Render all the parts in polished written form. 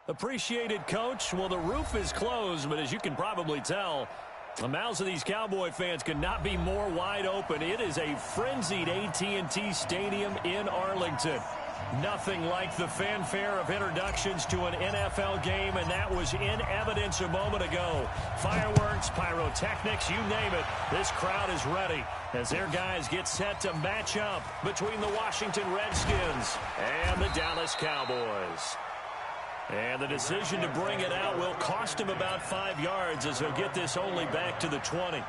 Appreciated, Coach. Well, the roof is closed, but as you can probably tell, the mouths of these Cowboy fans could not be more wide open. It is a frenzied AT&T Stadium in Arlington. Nothing like the fanfare of introductions to an NFL game, and that was in evidence a moment ago. Fireworks, pyrotechnics, you name it. This crowd is ready as their guys get set to match up between the Washington Redskins and the Dallas Cowboys. And the decision to bring it out will cost him about 5 yards as he'll get this only back to the 20.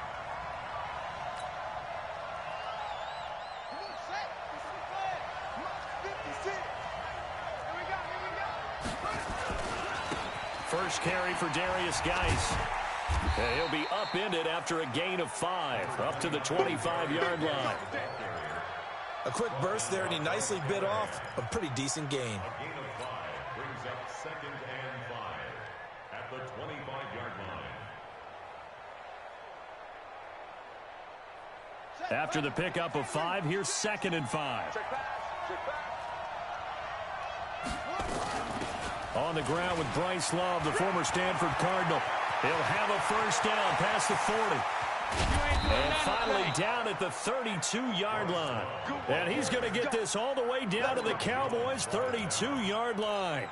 First carry for Darius Geis. And he'll be upended after a gain of 5, up to the 25-yard line. A quick burst there, and he nicely bit off a pretty decent gain. Second and 5 at the 25-yard line. After the pickup of 5, here's 2nd and 5. On the ground with Bryce Love, the former Stanford Cardinal. He'll have a first down past the 40. And finally down at the 32-yard line. And he's going to get this all the way down to the Cowboys' 32-yard line.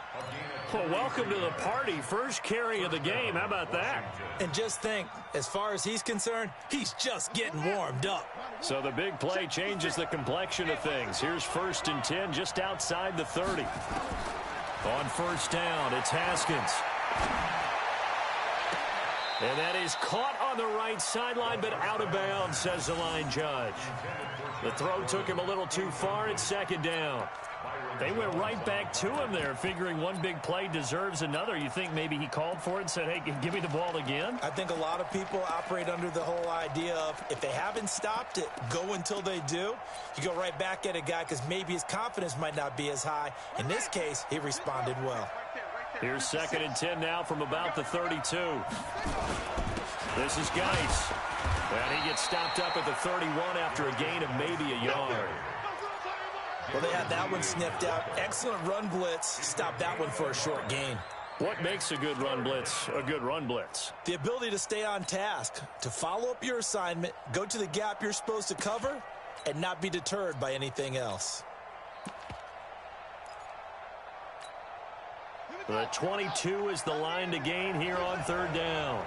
Well, welcome to the party. First carry of the game. How about that? And just think, as far as he's concerned, he's just getting warmed up. So the big play changes the complexion of things. Here's 1st and 10 just outside the 30. On first down, it's Haskins. And that is caught on the right sideline, but out of bounds, says the line judge. The throw took him a little too far. It's 2nd down. They went right back to him there, figuring one big play deserves another. You think maybe he called for it and said, hey, give me the ball again? I think a lot of people operate under the whole idea of if they haven't stopped it, go until they do. You go right back at a guy because maybe his confidence might not be as high. In this case, he responded well. Here's 2nd and 10 now from about the 32. This is Geis. And he gets stopped up at the 31 after a gain of maybe a yard. Well, they had that one sniffed out. Excellent run blitz. Stopped that one for a short gain. What makes a good run blitz a good run blitz? The ability to stay on task, to follow up your assignment, go to the gap you're supposed to cover, and not be deterred by anything else. The 22 is the line to gain here on 3rd down.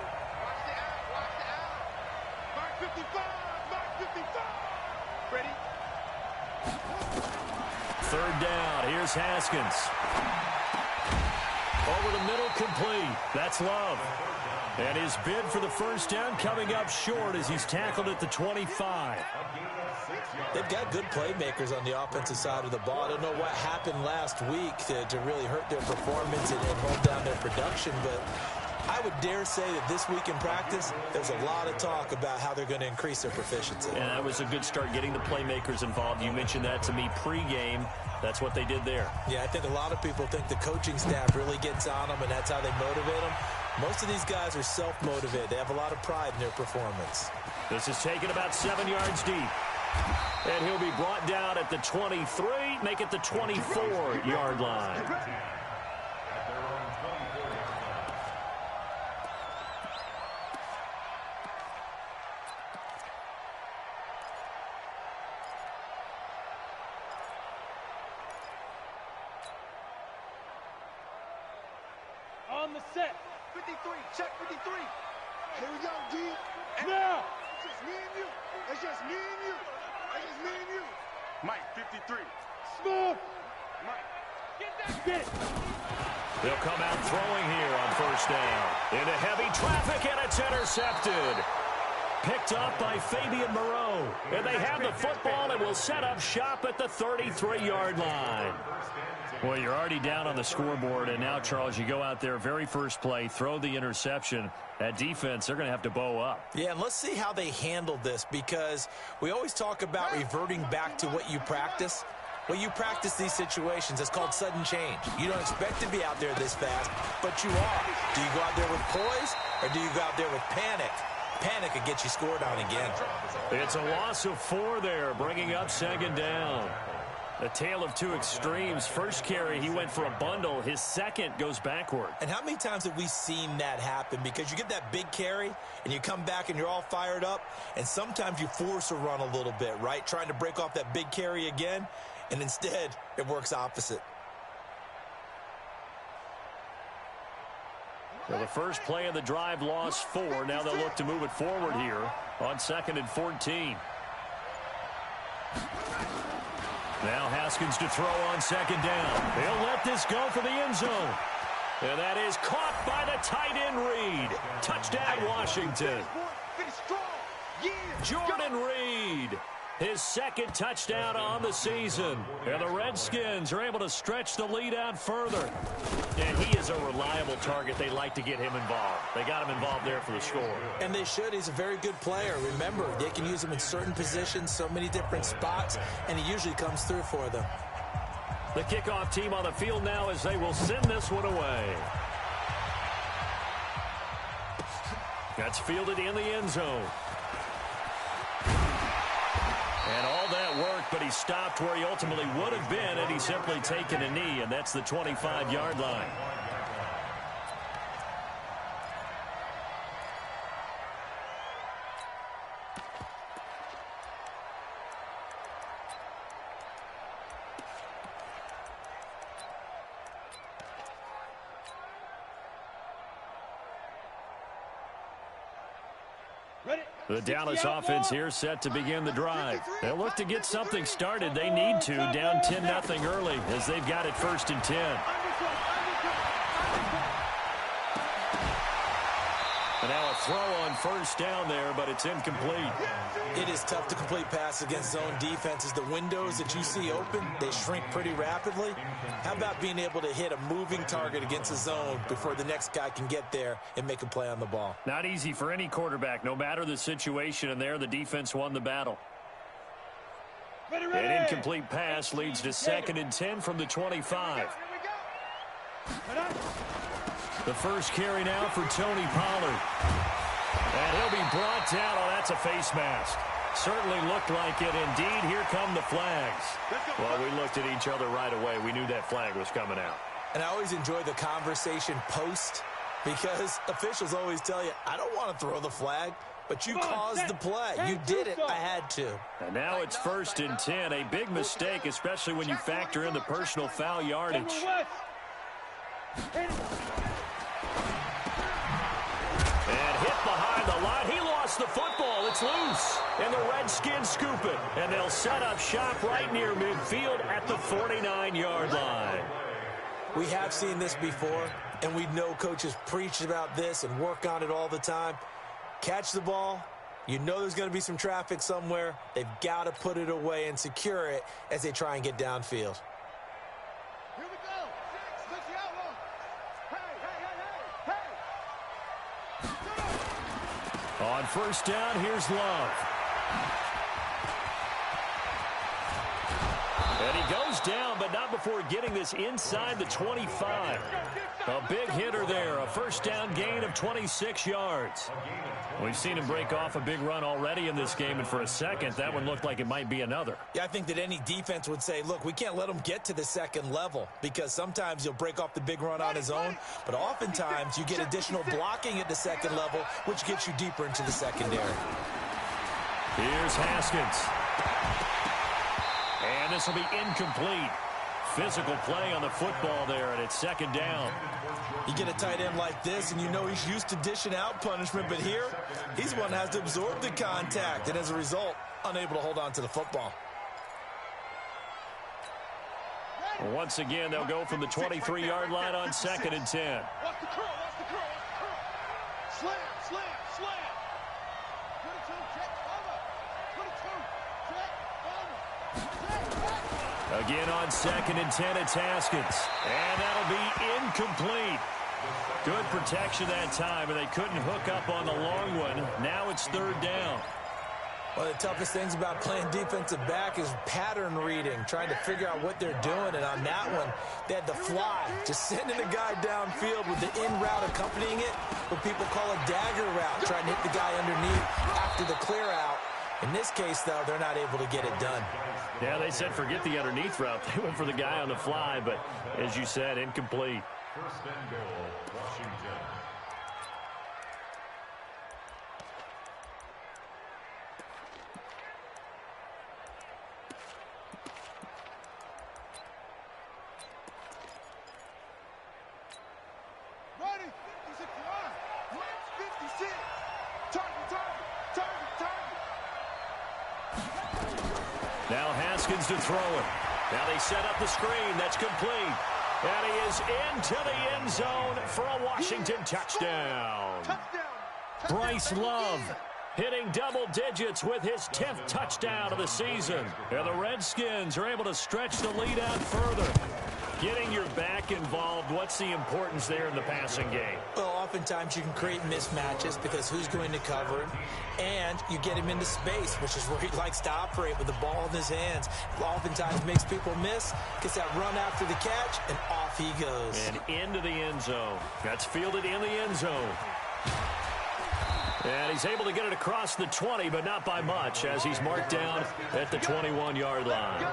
Mark 55, Mark 55. Ready? 3rd down. Here's Haskins. Over the middle, complete. That's Love. And his bid for the first down coming up short as he's tackled at the 25. They've got good playmakers on the offensive side of the ball. I don't know what happened last week to really hurt their performance and hold down their production, but I would dare say that this week in practice, there's a lot of talk about how they're going to increase their proficiency. And that was a good start, getting the playmakers involved. You mentioned that to me pregame. That's what they did there. Yeah, I think a lot of people think the coaching staff really gets on them, and that's how they motivate them. Most of these guys are self-motivated. They have a lot of pride in their performance. This is taken about 7 yards deep. And he'll be brought down at the 23, make it the 24-yard line. On the set. 53, check 53. Here we go, D. Now. It's just me and you. It's just me and you. It's just me and you. Mike, 53. Smooth. Mike. Get that bit. They'll come out throwing here on first down. Into heavy traffic, and it's intercepted. Picked up by Fabian Moreau. And they have the football and will set up shop at the 33-yard line. Well, you're already down on the scoreboard, and now, Charles, you go out there, very first play, throw the interception. That defense, they're going to have to bow up. Yeah, and let's see how they handle this, because we always talk about reverting back to what you practice. Well, you practice these situations. It's called sudden change. You don't expect to be out there this fast, but you are. Do you go out there with poise, or do you go out there with panic? Panic could get you scored on again. It's a loss of 4 there, bringing up 2nd down. A tale of two extremes. First carry, he went for a bundle. His second goes backward. And how many times have we seen that happen? Because you get that big carry, and you come back and you're all fired up, and sometimes you force a run a little bit, right? Trying to break off that big carry again, and instead it works opposite. Well, the first play of the drive lost 4. Now they'll look to move it forward here on 2nd and 14. Now Haskins to throw on 2nd down. He'll let this go for the end zone. And that is caught by the tight end Reed. Touchdown, Washington. Jordan Reed, his second touchdown on the season. And the Redskins are able to stretch the lead out further. And he is a reliable target. They like to get him involved. They got him involved there for the score. And they should. He's a very good player. Remember, they can use him in certain positions, so many different spots, and he usually comes through for them. The kickoff team on the field now as they will send this one away. That's fielded in the end zone. And all that work, but he stopped where he ultimately would have been had he simply taken a knee, and that's the 25-yard line. The Dallas offense here set to begin the drive. They'll look to get something started. They need to, down 10-0 early as they've got it 1st and 10. And now a throw on 1st down there, but it's incomplete. It is tough to complete pass against zone defenses. The windows that you see open, they shrink pretty rapidly. How about being able to hit a moving target against a zone before the next guy can get there and make a play on the ball? Not easy for any quarterback, no matter the situation, and there the defense won the battle. An incomplete pass leads to 2nd and 10 from the 25. The first carry now for Tony Pollard. And he'll be brought down. Oh, that's a face mask. Certainly looked like it. Indeed, here come the flags. Well, we looked at each other right away. We knew that flag was coming out. And I always enjoy the conversation post because officials always tell you, I don't want to throw the flag, but you caused the play. You did it. I had to. And now it's 1st and 10. A big mistake, especially when you factor in the personal foul yardage. And hit behind the line. He lost the football. It's loose. And the Redskins scoop it. And they'll set up shop right near midfield at the 49-yard line. We have seen this before, and we know coaches preach about this and work on it all the time. Catch the ball. You know there's going to be some traffic somewhere. They've got to put it away and secure it as they try and get downfield. Here we go. 6, touch the outlaw. Hey. On 1st down, here's Love. And he goes down, but not before getting this inside the 25. A big hitter there, a 1st down gain of 26 yards. We've seen him break off a big run already in this game, and for a second, that one looked like it might be another. Yeah, I think that any defense would say, look, we can't let him get to the 2nd level because sometimes he'll break off the big run on his own, but oftentimes you get additional blocking at the 2nd level, which gets you deeper into the secondary. Here's Haskins. And this will be incomplete. Physical play on the football there, and it's 2nd down. You get a tight end like this, and you know he's used to dishing out punishment, but here, he's one that has to absorb the contact, and as a result, unable to hold on to the football. Once again, they'll go from the 23-yard line on 2nd and 10. Watch the curl, watch the curl, watch the curl. Slam, slam, slam. 22, check, over. 22, check, over. Again on 2nd and 10, it's Haskins. And that'll be incomplete. Good protection that time, and they couldn't hook up on the long one. Now it's 3rd down. One of the toughest things about playing defensive back is pattern reading, trying to figure out what they're doing. And on that one, they had the fly, just sending a guy downfield with the in route accompanying it, what people call a dagger route, trying to hit the guy underneath after the clear out. In this case, though, they're not able to get it done. Yeah, they said forget the underneath route. They went for the guy on the fly, but as you said, incomplete. First and goal, Washington. Ready? 56 line. Match 56. Target. Now Haskins to throw it. Now they set up the screen. That's complete. And he is into the end zone for a Washington touchdown. Bryce Love hitting double digits with his 10th touchdown of the season. And the Redskins are able to stretch the lead out further. Getting your back involved, what's the importance there in the passing game? Well, oftentimes you can create mismatches because who's going to cover him, and you get him into space, which is where he likes to operate with the ball in his hands. Oftentimes makes people miss, gets that run after the catch, and off he goes. And into the end zone. That's fielded in the end zone. And he's able to get it across the 20, but not by much, as he's marked down at the 21-yard line.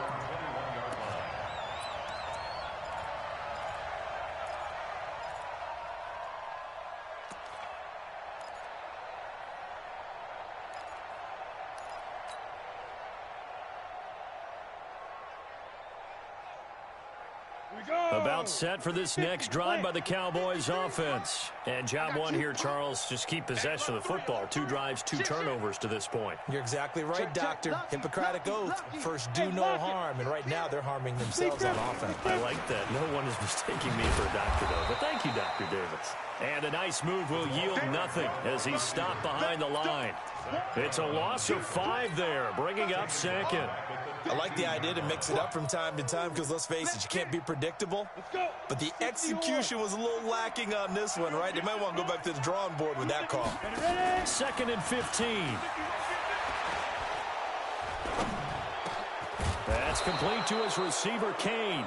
About set for this next drive by the Cowboys offense. And job one here, Charles, just keep possession of the football. 2 drives, 2 turnovers to this point. You're exactly right, Doctor. Hippocratic oath. First, do no harm. And right now, they're harming themselves on offense. I like that. No one is mistaking me for a doctor, though. But thank you, Dr. Davis. And a nice move will yield nothing as he's stopped behind the line. It's a loss of 5 there, bringing up second. I like the idea to mix it up from time to time because, let's face it, you can't be predictable. But the execution was a little lacking on this one, right? They might want to go back to the drawing board with that call. 2nd and 15. That's complete to his receiver, Kane.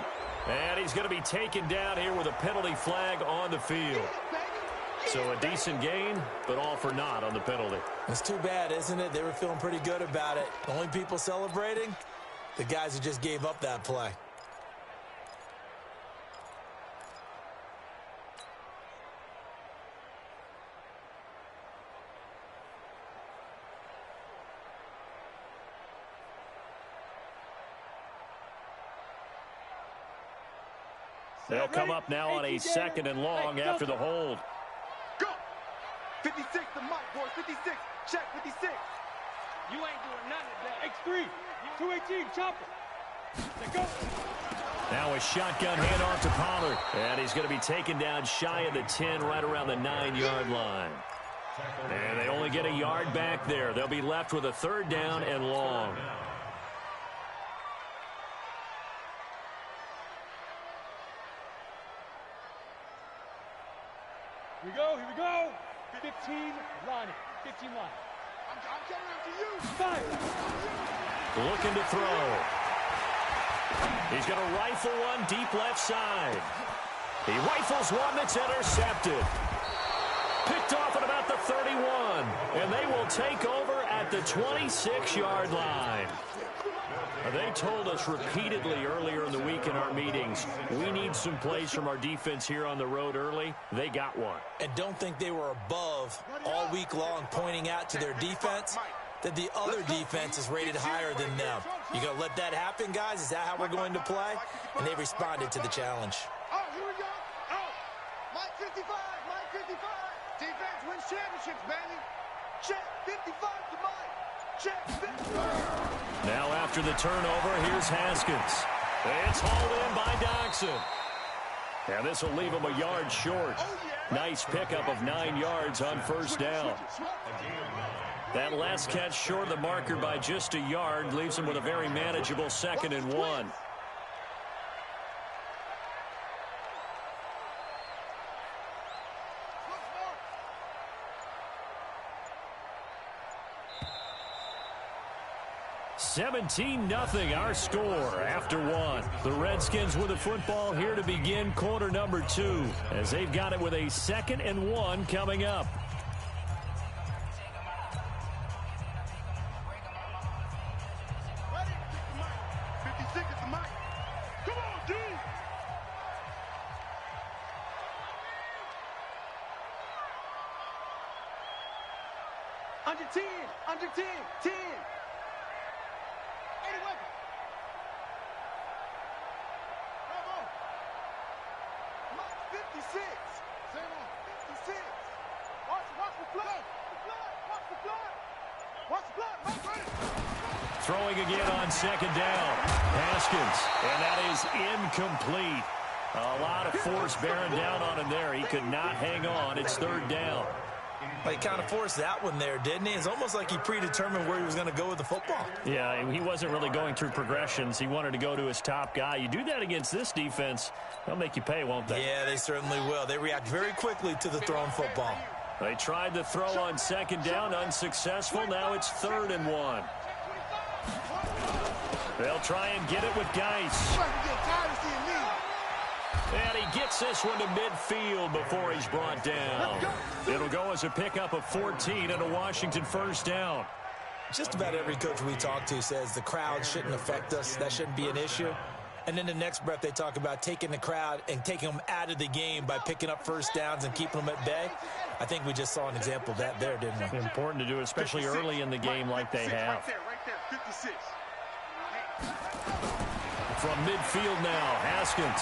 And he's going to be taken down here with a penalty flag on the field. So a decent gain, but all for naught on the penalty. It's too bad, isn't it? They were feeling pretty good about it. The only people celebrating, the guys who just gave up that play. They'll come up now on a 2nd and long after the hold. Go! 56 to Mike, boy. 56. Check 56. You ain't doing nothing today. X3. 218. Chopper. Let's go. Now a shotgun handoff to Pollard. And he's going to be taken down shy of the 10, right around the 9-yard line. And they only get a yard back there. They'll be left with a 3rd down and long. Here we go. 15 line. 15 line. I'm coming after you. 5. Looking to throw. He's going to rifle one deep left side. He rifles one that's intercepted. Picked off at about the 31. And they will take over at the 26-yard line. They told us repeatedly earlier in the week in our meetings, we need some plays from our defense here on the road early. They got one. And don't think they were above all week long pointing out to their defense that the other defense is rated higher than them. You going to let that happen, guys? Is that how we're going to play? And they responded to the challenge. Oh, here we go. Oh, Mike 55. Mike 55. Defense wins championships, baby. Check 55 to Mike. Check 55. Now after the turnover, here's Haskins. It's hauled in by Doxson. And this will leave him a yard short. Nice pickup of 9 yards on 1st down. That last catch short of the marker by just a yard leaves him with a very manageable 2nd and 1. (17-0) our score after 1. The Redskins with the football here to begin quarter number 2 as they've got it with a 2nd and 1 coming up. Under 10. Under 10. 10. 80 weapons. Bravo. Mike 56. Same on. 56. Watch the blood. Watch the blood. Watch the blood. Mike, run it. Throwing again on second down. Haskins, and that is incomplete. A lot of force bearing down on him there. He could not hang on. It's third down. Well, he kind of forced that one there, didn't he? It's almost like he predetermined where he was going to go with the football. Yeah, he wasn't really going through progressions. He wanted to go to his top guy. You do that against this defense, they'll make you pay, won't they? Yeah, they certainly will. They react very quickly to the thrown football. They tried to throw on second down, unsuccessful. Now it's 3rd and 1. They'll try and get it with Geis. And he gets this one to midfield before he's brought down. It'll go as a pickup of 14 and a Washington first down. Just about every coach we talk to says the crowd shouldn't affect us. That shouldn't be an issue. And then the next breath they talk about taking the crowd and taking them out of the game by picking up first downs and keeping them at bay. I think we just saw an example of that there, didn't we? Important to do, especially early in the game like they have. Right there, 56. From midfield now, Haskins.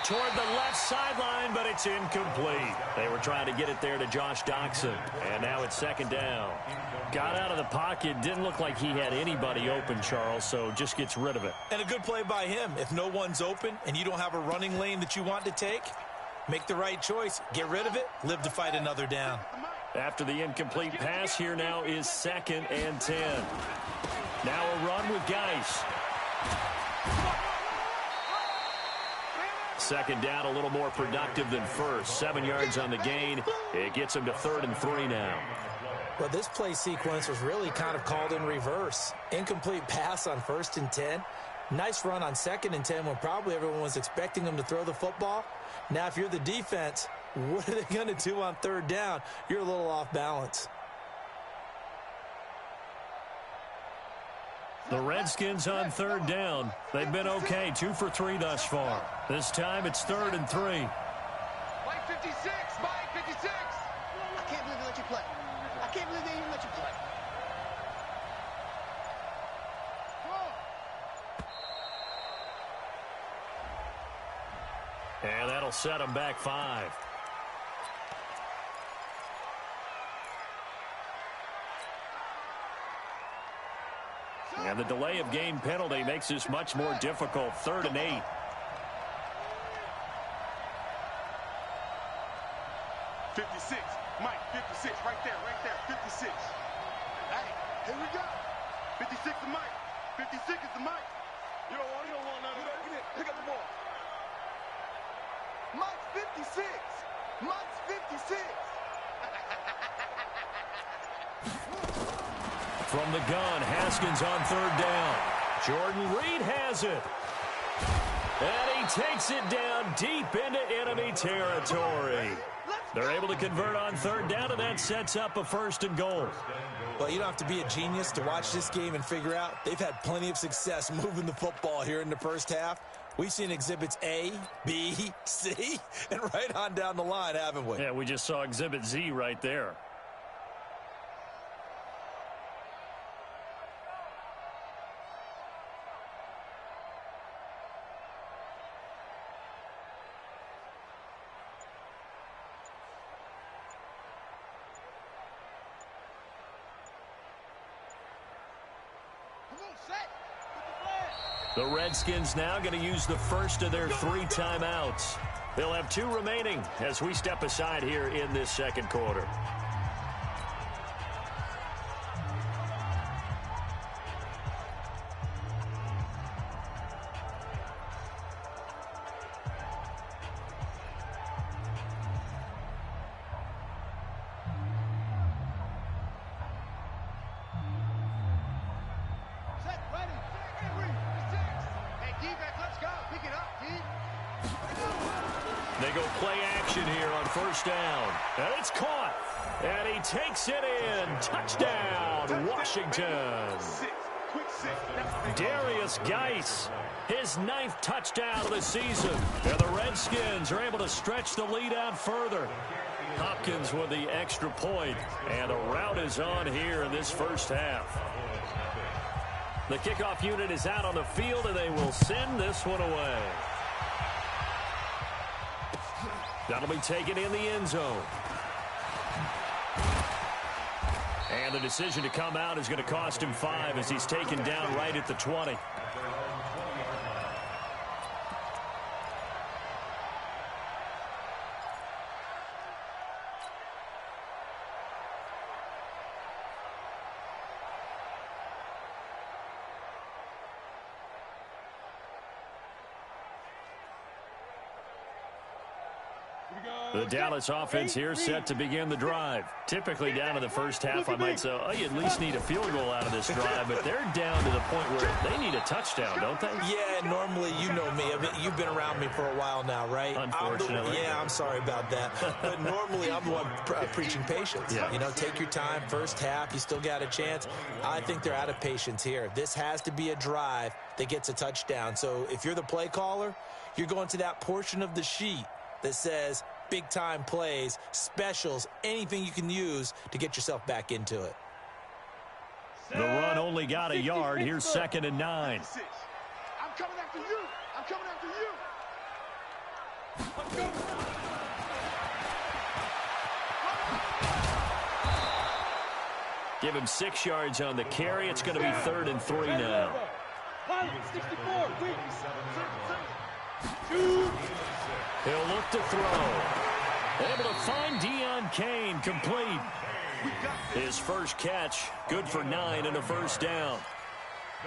Toward the left sideline, but it's incomplete. They were trying to get it there to Josh Doxson, and now it's second down. Got out of the pocket, didn't look like he had anybody open, Charles, so just gets rid of it. And a good play by him. If no one's open and you don't have a running lane that you want to take, make the right choice. Get rid of it. Live to fight another down. After the incomplete pass, here now is 2nd and 10. Now a run with Geis. Second down, a little more productive than first. 7 yards on the gain. It gets him to 3rd and 3 now. Well, this play sequence was really kind of called in reverse. Incomplete pass on 1st and 10. Nice run on 2nd and 10 when probably everyone was expecting them to throw the football. Now, if you're the defense, what are they going to do on 3rd down? You're a little off balance. The Redskins on 3rd down. They've been okay, 2 for 3 thus far. This time it's 3rd and 3. Mike 56, Mike 56. I can't believe they let you play. I can't believe they even let you play. And that'll set them back 5. And the delay of game penalty makes this much more difficult. 3rd and 8. Mike 56, right there, 56. Hey, here we go. 56 is Mike. 56 is the Mike. You don't want none of that. Get in, pick up the ball. Mike 56. Mike's 56. From the gun, Haskins on 3rd down. Jordan Reed has it. And he takes it down deep into enemy territory. They're able to convert on 3rd down, and that sets up a 1st and goal. Well, you don't have to be a genius to watch this game and figure out they've had plenty of success moving the football here in the first half. We've seen exhibits A, B, C, and right on down the line, haven't we? Yeah, we just saw exhibit Z right there. The Redskins now going to use the first of their 3 timeouts. They'll have 2 remaining as we step aside here in this second quarter. They go play action here on 1st down. And it's caught. And he takes it in. Touchdown, Washington. Darius Geis, his 9th touchdown of the season. And the Redskins are able to stretch the lead out further. Hopkins with the extra point, and a rout is on here in this first half. The kickoff unit is out on the field, and they will send this one away. That'll be taken in the end zone. And the decision to come out is going to cost him 5 as he's taken down right at the 20. The Dallas offense here set to begin the drive. Typically down to the first half, I might say, oh, you at least need a field goal out of this drive, but they're down to the point where they need a touchdown, don't they? Yeah, normally, you know me. You've been around me for a while now, right? Unfortunately. I'm sorry about that. But normally, I'm the one preaching patience. Yeah. You know, take your time. First half, you still got a chance. I think they're out of patience here. This has to be a drive that gets a touchdown. So if you're the play caller, you're going to that portion of the sheet that says big-time plays, specials, anything you can use to get yourself back into it. The run only got a yard. Here's 2nd and 9. I'm coming after you. I'm coming after you. Give him 6 yards on the carry. It's going to be 3rd and 3 now. 64. He'll look to throw. Able to find Deion Kane, complete. His first catch, good for 9 and a first down.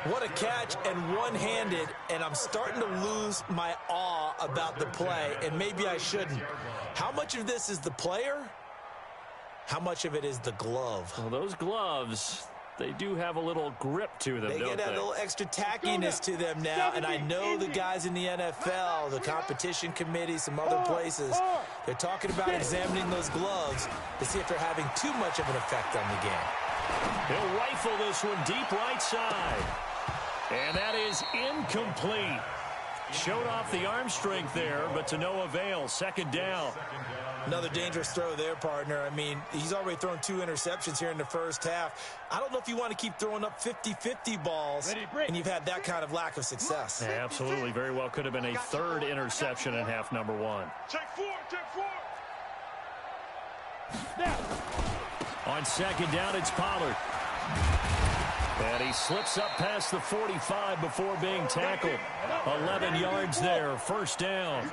What a catch, and one-handed, and I'm starting to lose my awe about the play, and maybe I shouldn't. How much of this is the player? How much of it is the glove? Well, those gloves, they do have a little grip to them, They don't get that they? little extra tackiness to them now, and I know the guys in the NFL, the competition committee, some other places, they're talking about examining those gloves to see if they're having too much of an effect on the game. He'll rifle this one deep right side. And that is incomplete. Showed off the arm strength there, but to no avail. 2nd down. Another dangerous throw there, partner. I mean, he's already thrown 2 interceptions here in the first half. I don't know if you want to keep throwing up 50-50 balls, and you've had that kind of lack of success. Yeah, absolutely. Very well could have been a 3rd interception in half number 1. Take 4. On 2nd down, it's Pollard. And he slips up past the 45 before being tackled. 11 yards there, first down.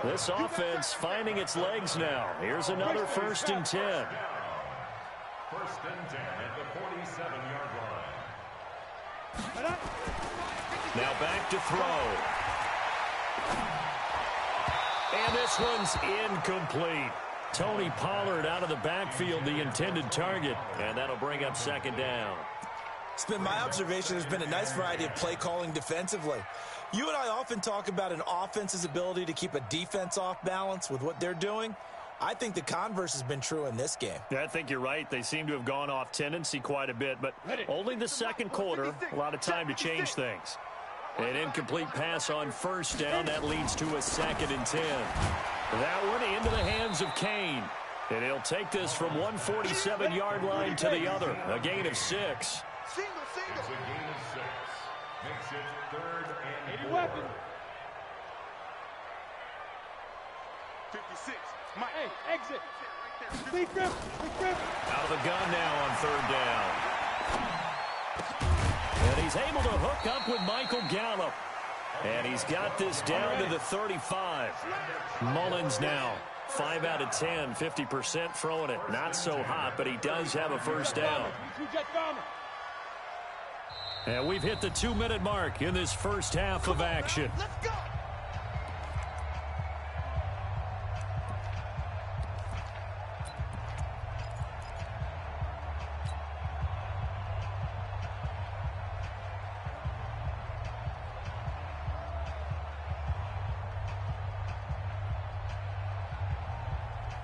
This offense finding its legs now. Here's another 1st and 10. 1st and 10 at the 47-yard line. Now back to throw. And this one's incomplete. Tony Pollard out of the backfield, the intended target. And that'll bring up 2nd down. It's been my observation there's been a nice variety of play calling defensively. You and I often talk about an offense's ability to keep a defense off balance with what they're doing. I think the converse has been true in this game. Yeah, I think you're right. They seem to have gone off tendency quite a bit, but only the 2nd quarter, a lot of time to change things. An incomplete pass on 1st down. That leads to a 2nd and 10. That one into the hands of Kane. And he'll take this from 147-yard line to the other. A gain of 6. It's a gain of 6. Makes it 3rd and 4. Weapon. 56. Hey, exit. Big grip. Out of the gun now on 3rd down. And he's able to hook up with Michael Gallup. And he's got this down to the 35. Mullins now, 5 out of 10, 50% throwing it. Not so hot, but he does have a first down. And we've hit the 2-minute mark in this first half of action. Let's go.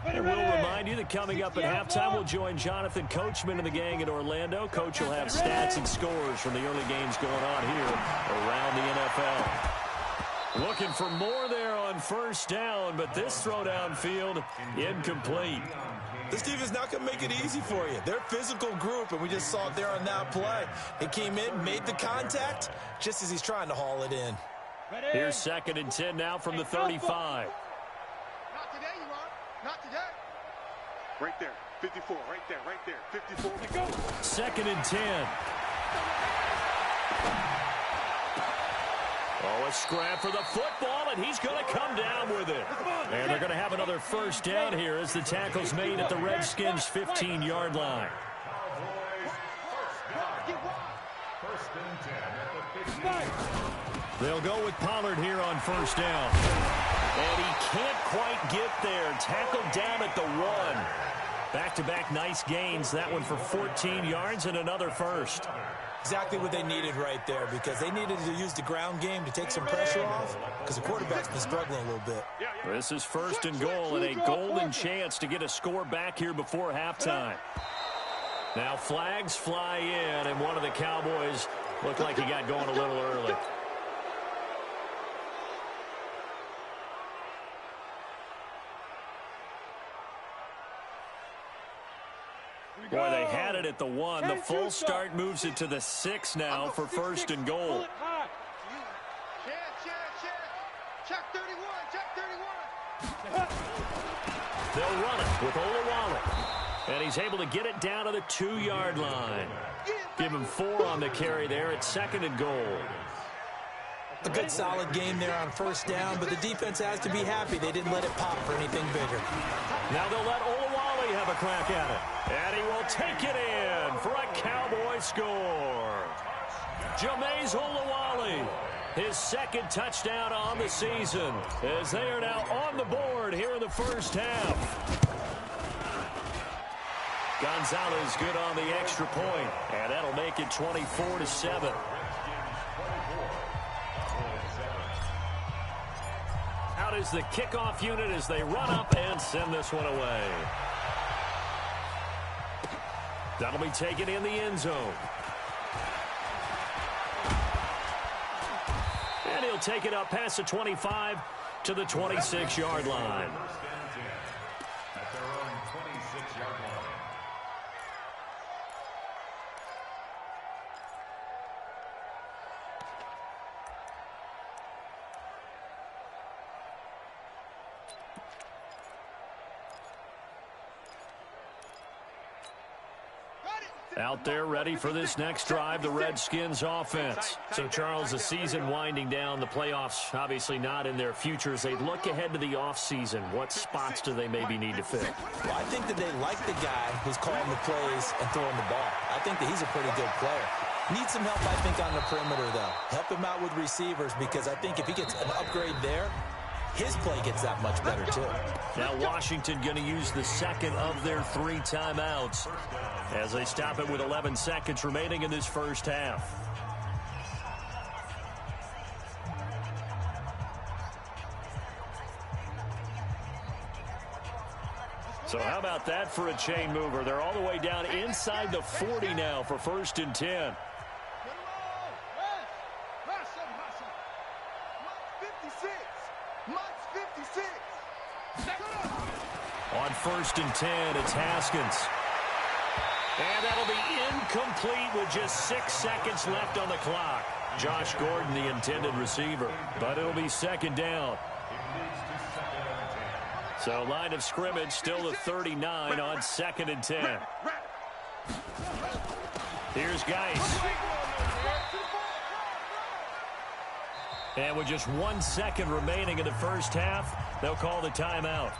And we'll remind you that coming up at halftime, we'll join Jonathan Coachman and the gang in Orlando. Coach will have stats and scores from the early games going on here around the NFL. Looking for more there on first down, but this throw downfield incomplete. This defense is not going to make it easy for you. They're a physical group, and we just saw it there on that play. He came in, made the contact, just as he's trying to haul it in. Here's 2nd and 10 now from the 35. Not today, you are. Not today. Right there. 54. Right there. 54. Go. 2nd and 10. Oh, a scrap for the football, and he's going to come down with it. And they're going to have another first down here as the tackle's made at the Redskins' 15-yard line. First and 10 at the 15. They'll go with Pollard here on first down. And he can't quite get there. Tackled down at the 1. Back-to-back nice gains. That one for 14 yards and another first. Exactly what they needed right there, because they needed to use the ground game to take some pressure off, because the quarterback's been struggling a little bit. This is 1st and goal, and a golden chance to get a score back here before halftime. Now flags fly in, and one of the Cowboys looked like he got going a little early. Boy, they had it at the 1. The full start moves it to the 6 now for 1st and goal. Check 31. Check 31. They'll run it with Olawale. And he's able to get it down to the 2-yard line. Give him 4 on the carry there at 2nd and goal. A good solid game there on first down, but the defense has to be happy they didn't let it pop for anything bigger. Now they'll let Olawale have a crack at it. And he will take it in for a Cowboy score. Jameis Olawale, his 2nd touchdown on the season, as they are now on the board here in the first half. Gonzalez good on the extra point, and that'll make it 24-7. Out is the kickoff unit as they run up and send this one away. That'll be taken in the end zone. And he'll take it up past the 25 to the 26-yard line. At their own 26-yard line. Out there ready for this next drive, the Redskins offense. So, Charles, the season winding down, the playoffs obviously not in their futures. They look ahead to the offseason. What spots do they maybe need to fill? Well, I think that they like the guy who's calling the plays and throwing the ball. I think that he's a pretty good player. Needs some help, I think, on the perimeter, though. Help him out with receivers, because I think if he gets an upgrade there, his play gets that much better, too. Now Washington going to use the 2nd of their 3 timeouts as they stop it with 11 seconds remaining in this first half. So how about that for a chain mover? They're all the way down inside the 40 now for 1st and 10. On 1st and 10, it's Haskins. And that'll be incomplete with just 6 seconds left on the clock. Josh Gordon, the intended receiver. But it'll be 2nd down. So line of scrimmage still the 39 on 2nd and 10. Here's Geis. And with just 1 second remaining in the first half, they'll call the timeout.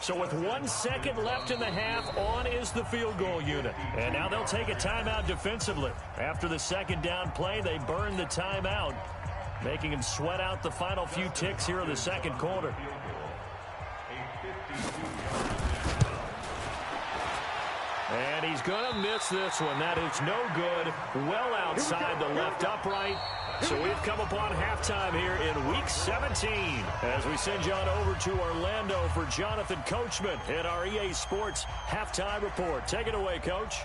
So with 1 second left in the half, on is the field goal unit. And now they'll take a timeout defensively. After the 2nd down play, they burn the timeout, making him sweat out the final few ticks here in the 2nd quarter. And he's going to miss this one. That is no good. Well outside the left upright. So we've come upon halftime here in Week 17 as we send you on over to Orlando for Jonathan Coachman in our EA Sports Halftime Report. Take it away, Coach.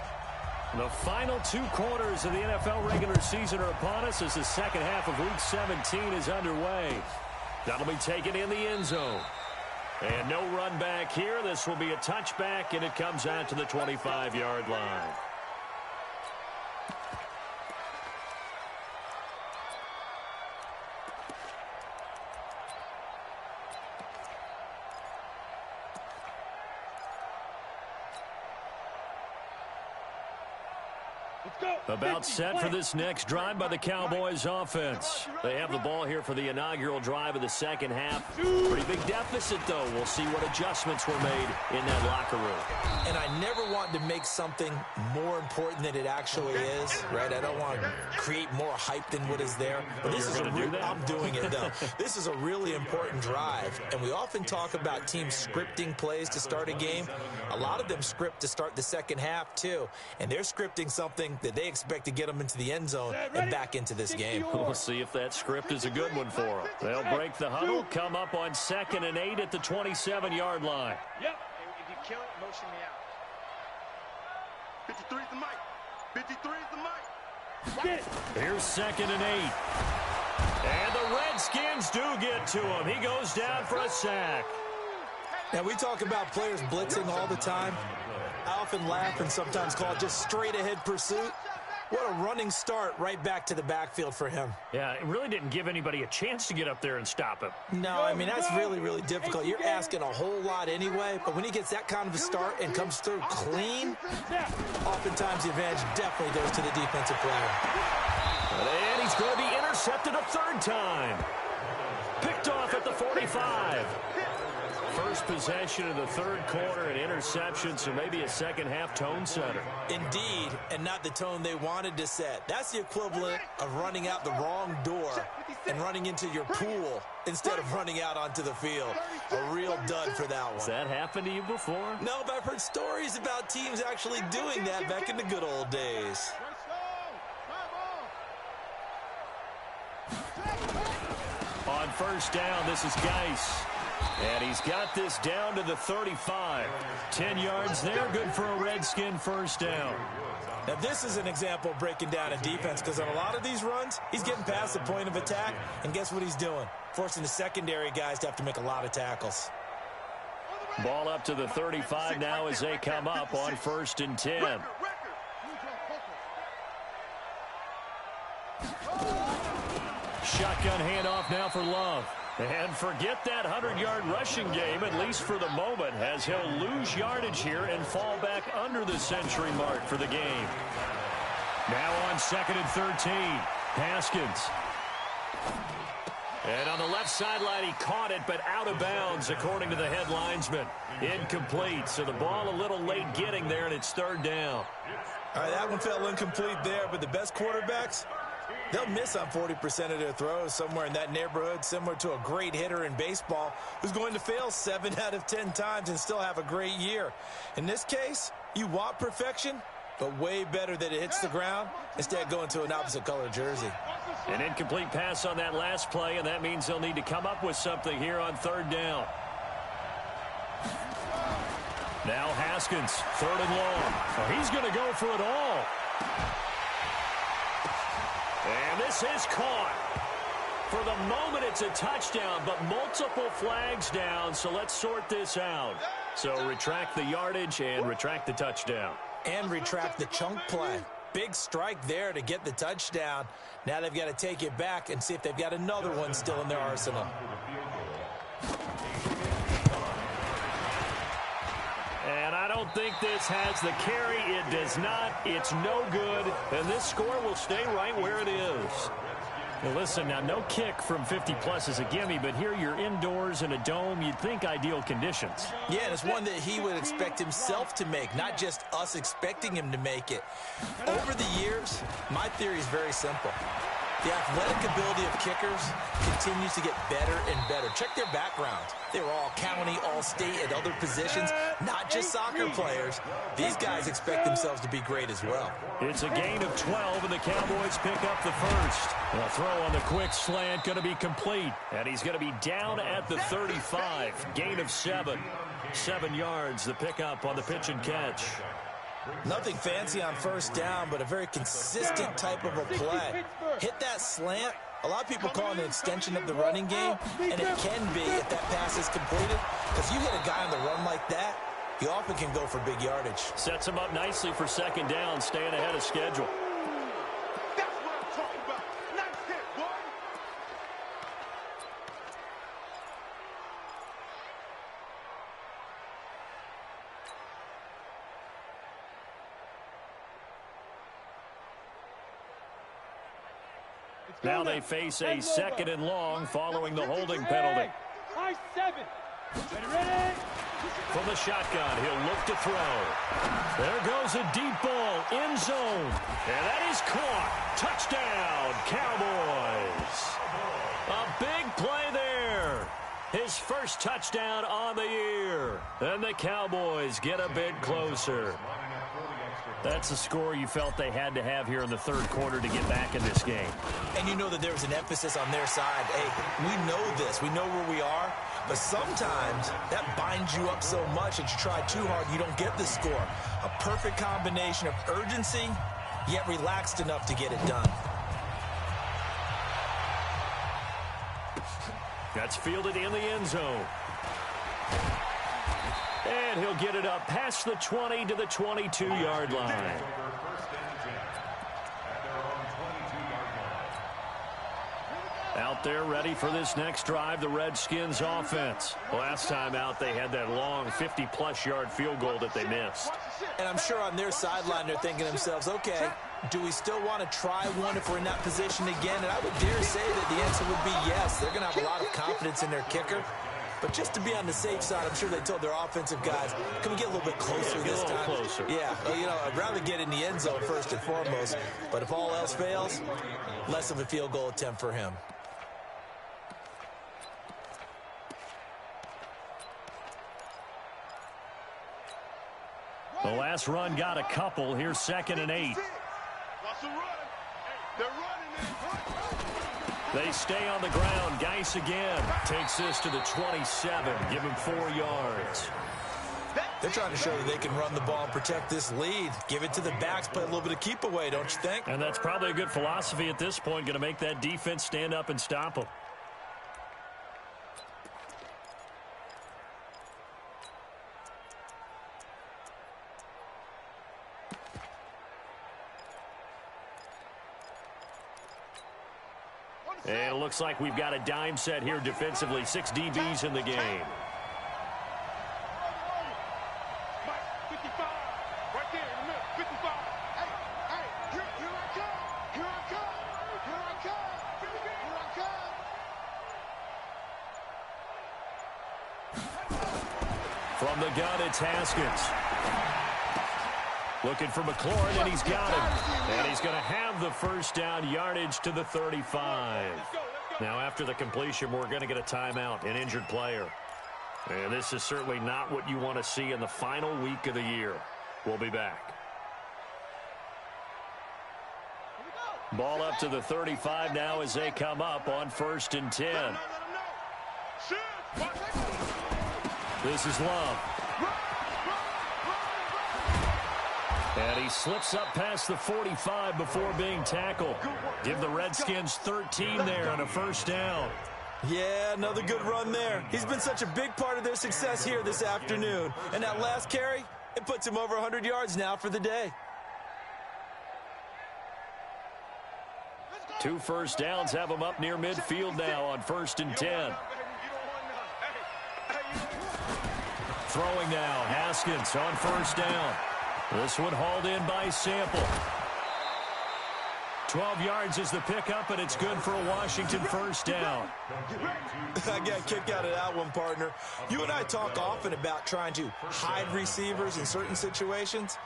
The final 2 quarters of the NFL regular season are upon us as the second half of Week 17 is underway. That'll be taken in the end zone. And no run back here. This will be a touchback, and it comes out to the 25-yard line. About set for this next drive by the Cowboys offense. They have the ball here for the inaugural drive of the second half. Pretty big deficit, though. We'll see what adjustments were made in that locker room. And I never want to make something more important than it actually is, right? I don't want to create more hype than what is there. But this is I'm doing it, though. This is a really important drive. And we often talk about teams scripting plays to start a game. A lot of them script to start the second half, too. And they're scripting something that they expect to get them into the end zone and back into this game. We'll see if that script is a good one for them. They'll break the huddle, come up on 2nd and 8 at the 27-yard line. Yep. If you kill it, motion me out. 53 is the mic. 53 is the mic. Get it. Here's 2nd and 8. And the Redskins do get to him. He goes down for a sack. Now, we talk about players blitzing all the time. I often laugh and sometimes call it just straight-ahead pursuit. What a running start right back to the backfield for him. Yeah, it really didn't give anybody a chance to get up there and stop him. No, I mean, that's really, really difficult. You're asking a whole lot anyway, but when he gets that kind of a start and comes through clean, oftentimes the advantage definitely goes to the defensive player. And he's going to be intercepted a 3rd time. Picked off at the 45. First possession of the 3rd quarter, an interception, so maybe a second-half tone setter. Indeed, and not the tone they wanted to set. That's the equivalent of running out the wrong door and running into your pool instead of running out onto the field. A real dud for that one. Has that happened to you before? No, but I've heard stories about teams actually doing that back in the good old days. On 1st down, this is Geis. And he's got this down to the 35. 10 yards there, good for a Redskin 1st down. Now, this is an example of breaking down a defense because on a lot of these runs, he's getting past the point of attack, and guess what he's doing? Forcing the secondary guys to have to make a lot of tackles. Ball up to the 35 now as they come up on 1st and 10. Shotgun handoff now for Love. And forget that 100-yard rushing game, at least for the moment, as he'll lose yardage here and fall back under the century mark for the game. Now on 2nd and 13, Haskins. And on the left sideline, he caught it, but out of bounds, according to the head linesman. Incomplete, so the ball a little late getting there, and it's 3rd down. All right, that one fell incomplete there, but the best quarterbacks, they'll miss on 40% of their throws, somewhere in that neighborhood, similar to a great hitter in baseball who's going to fail 7 out of 10 times and still have a great year. In this case, you want perfection, but way better that it hits the ground instead of going to an opposite color jersey. An incomplete pass on that last play, and that means they'll need to come up with something here on 3rd down. Now Haskins, 3rd and long. Oh, he's going to go for it all. And this is caught. For the moment, it's a touchdown, but multiple flags down, so let's sort this out. So retract the yardage and retract the touchdown. And retract the chunk play. Big strike there to get the touchdown. Now they've got to take it back and see if they've got another one still in their arsenal. And I don't think this has the carry. It does not. It's no good. And this score will stay right where it is. Well, listen, now no kick from 50-plus is a gimme, but here you're indoors in a dome. You'd think ideal conditions. Yeah, and it's one that he would expect himself to make, not just us expecting him to make it. Over the years, my theory is very simple. The athletic ability of kickers continues to get better and better. Check their background. They were all county, all state, at other positions, not just soccer players. These guys expect themselves to be great as well. It's a gain of 12, and the Cowboys pick up the first. The throw on the quick slant going to be complete, and he's going to be down at the 35. Gain of 7. 7 yards, the pickup on the pitch and catch. Nothing fancy on first down, but a very consistent type of a play. Hit that slant. A lot of people call it an extension of the running game, and it can be if that pass is completed. Because you hit a guy on the run like that, he often can go for big yardage. Sets him up nicely for second down, staying ahead of schedule. That's what I'm talking about. Nice hit, boy. Now they face a second and long following the holding penalty. High 7. Ready? From the shotgun, he'll look to throw. There goes a deep ball, end zone. And that is caught. Touchdown, Cowboys. A big play there. His first touchdown on the year. And the Cowboys get a bit closer. That's a score you felt they had to have here in the third quarter to get back in this game. And you know that there was an emphasis on their side. Hey, we know this. We know where we are. But sometimes that binds you up so much that you try too hard and you don't get the score. A perfect combination of urgency, yet relaxed enough to get it done. That's fielded in the end zone. And he'll get it up past the 20 to the 22-yard line. Out there ready for this next drive, the Redskins offense. Last time out, they had that long 50-plus yard field goal that they missed. And I'm sure on their sideline they're thinking to themselves, okay, do we still want to try one if we're in that position again? And I would dare say that the answer would be yes. They're going to have a lot of confidence in their kicker. But just to be on the safe side, I'm sure they told their offensive guys, can we get a little bit closer this time? Closer. Yeah, well, you know, I'd rather get in the end zone first and foremost. But if all else fails, less of a field goal attempt for him. The last run got a couple. Here's 2nd and 8. They stay on the ground. Geis again takes this to the 27. Give him 4 yards. They're trying to show that they can run the ball and protect this lead. Give it to the backs, play a little bit of keep away, don't you think? And that's probably a good philosophy at this point. Going to make that defense stand up and stop them. And it looks like we've got a dime set here defensively. 6 DBs in the game. 55. Right there in the middle. 55. Hey, here I come. Here I come. Here I come. Here I come. From the gun, it's Haskins. Looking for McLaurin, and he's got him. And he's going to have the first down, yardage to the 35. Now, after the completion, we're going to get a timeout, an injured player. And this is certainly not what you want to see in the final week of the year. We'll be back. Ball up to the 35 now as they come up on 1st and 10. This is Love. And he slips up past the 45 before being tackled. Give the Redskins 13 there and a first down. Yeah, another good run there. He's been such a big part of their success here this afternoon. And that last carry, it puts him over 100 yards now for the day. 2 first downs have him up near midfield now on 1st and 10. Throwing now, Haskins on 1st down. This one hauled in by Sample. 12 yards is the pickup, and it's good for a Washington first down. I got a kick out of that one, partner. You and I talk often about trying to hide receivers in certain situations,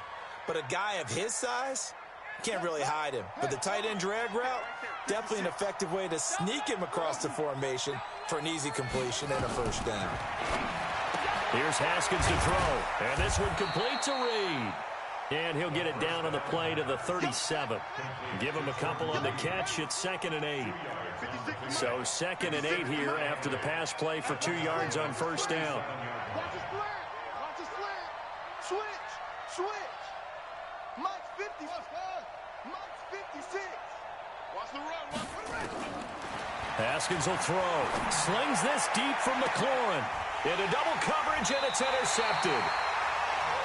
but a guy of his size, can't really hide him. But the tight end drag route, definitely an effective way to sneak him across the formation for an easy completion and a first down. Here's Haskins to throw, and this one completes a read. And he'll get it down on the play to the 37. Give him a couple on the catch. It's 2nd and 8. So 2nd and 8 here after the pass play for 2 yards on first down. Watch the slant. Watch the slant. Switch. Mike's 50. Mike's 56. Watch the run. Watch the run. Haskins will throw. Slings this deep from McLaurin. Into double coverage, and it's intercepted.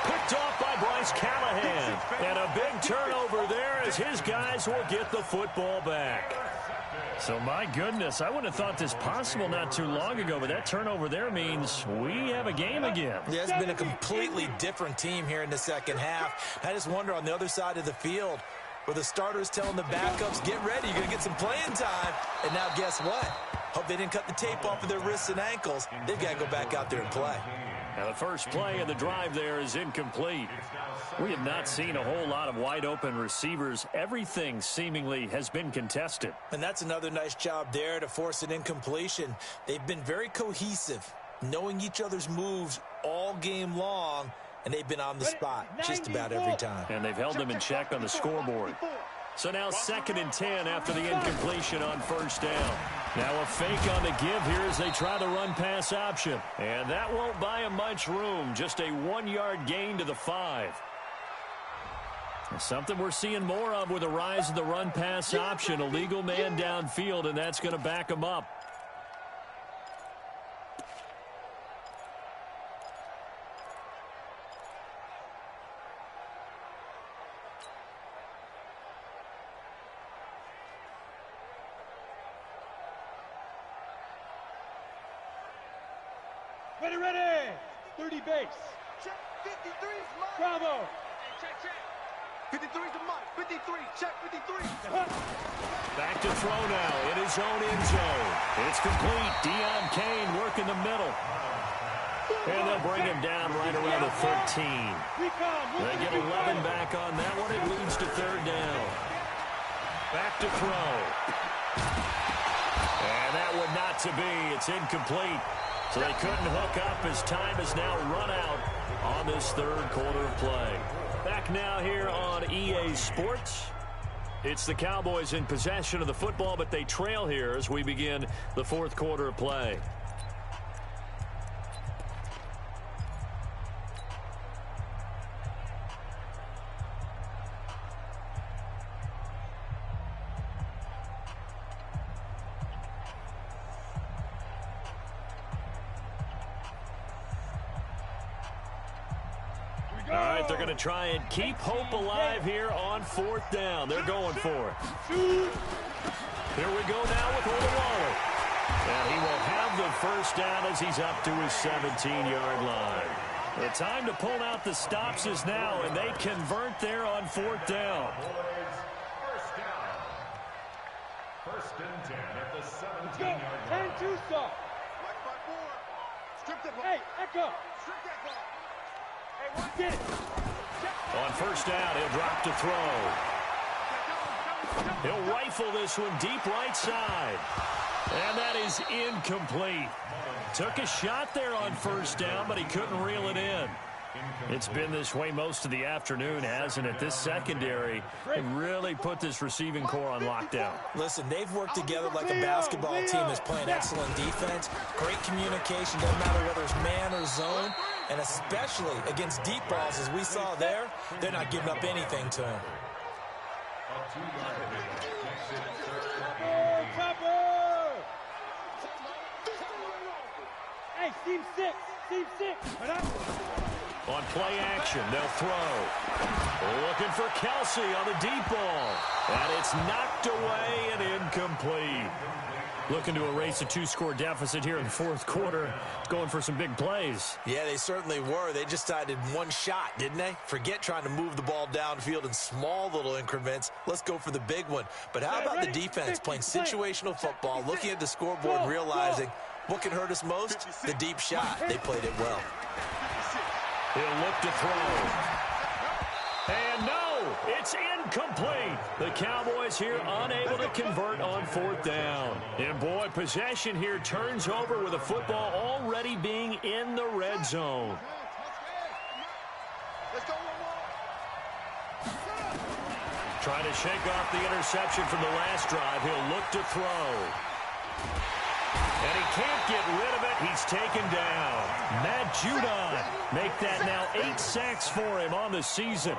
Picked off by Bryce Callahan. And a big turnover there as his guys will get the football back. So, my goodness, I wouldn't have thought this possible not too long ago, but that turnover there means we have a game again. Yeah, it's been a completely different team here in the second half. I just wonder on the other side of the field, where the starters telling the backups, get ready, you're going to get some playing time. And now guess what? Hope they didn't cut the tape off of their wrists and ankles. They've got to go back out there and play. Now, the first play of the drive there is incomplete. We have not seen a whole lot of wide-open receivers. Everything seemingly has been contested. And that's another nice job there to force an incompletion. They've been very cohesive, knowing each other's moves all game long, and they've been on the spot just about every time. And they've held them in check on the scoreboard. So now 2nd and 10 after the incompletion on first down. Now a fake on the give here as they try the run-pass option. And that won't buy him much room. Just a 1-yard gain to the 5. Something we're seeing more of with the rise of the run-pass option. A legal man downfield, and that's going to back him up. Ready. 30 base. Check. 53's Mike. Bravo. Check. 53's the Mike. 53. Check 53. Back to throw now in his own end zone. It's complete. Deion Kane working the middle. And they'll bring him down right around the 13. They get 11 back on that one. It leads to 3rd down. Back to throw. And that one not to be. It's incomplete. So they couldn't hook up as time has now run out on this 3rd quarter of play. Back now here on EA Sports. It's the Cowboys in possession of the football, but they trail here as we begin the 4th quarter of play. All right, they're going to try and keep hope alive here on 4th down. They're going for it. Here we go now with Waller. And he will have the first down as he's up to his 17-yard line. The time to pull out the stops is now, and they convert there on 4th down. First down. 1st and 10 at the 17-yard line. 10-2 stop. Hey, Echo. Strip that ball. Get it. On 1st down, he'll drop to throw. He'll rifle this one deep right side. And that is incomplete. Took a shot there on 1st down, but he couldn't reel it in. It's been this way most of the afternoon, hasn't it? This secondary really put this receiving core on lockdown. Listen, they've worked together like a basketball team that's playing excellent defense. Great communication, doesn't matter whether it's man or zone. And especially against deep balls, as we saw there, they're not giving up anything to him. Hey, team 6. Team 6. On play action, they'll throw. Looking for Kelsey on the deep ball. And it's knocked away and incomplete. Looking to erase a 2-score deficit here in the 4th quarter. Going for some big plays. Yeah, they certainly were. They just decided one shot, didn't they? Forget trying to move the ball downfield in small little increments. Let's go for the big one. But how about the defense playing situational football, looking at the scoreboard and realizing what can hurt us most? The deep shot. They played it well. He'll look to throw. And no, it's incomplete. The Cowboys here unable to convert on 4th down. And boy, possession here turns over with the football already being in the red zone. Trying to shake off the interception from the last drive. He'll look to throw. And he can't get rid of it. He's taken down. Matt Judon make that now 8 sacks for him on the season.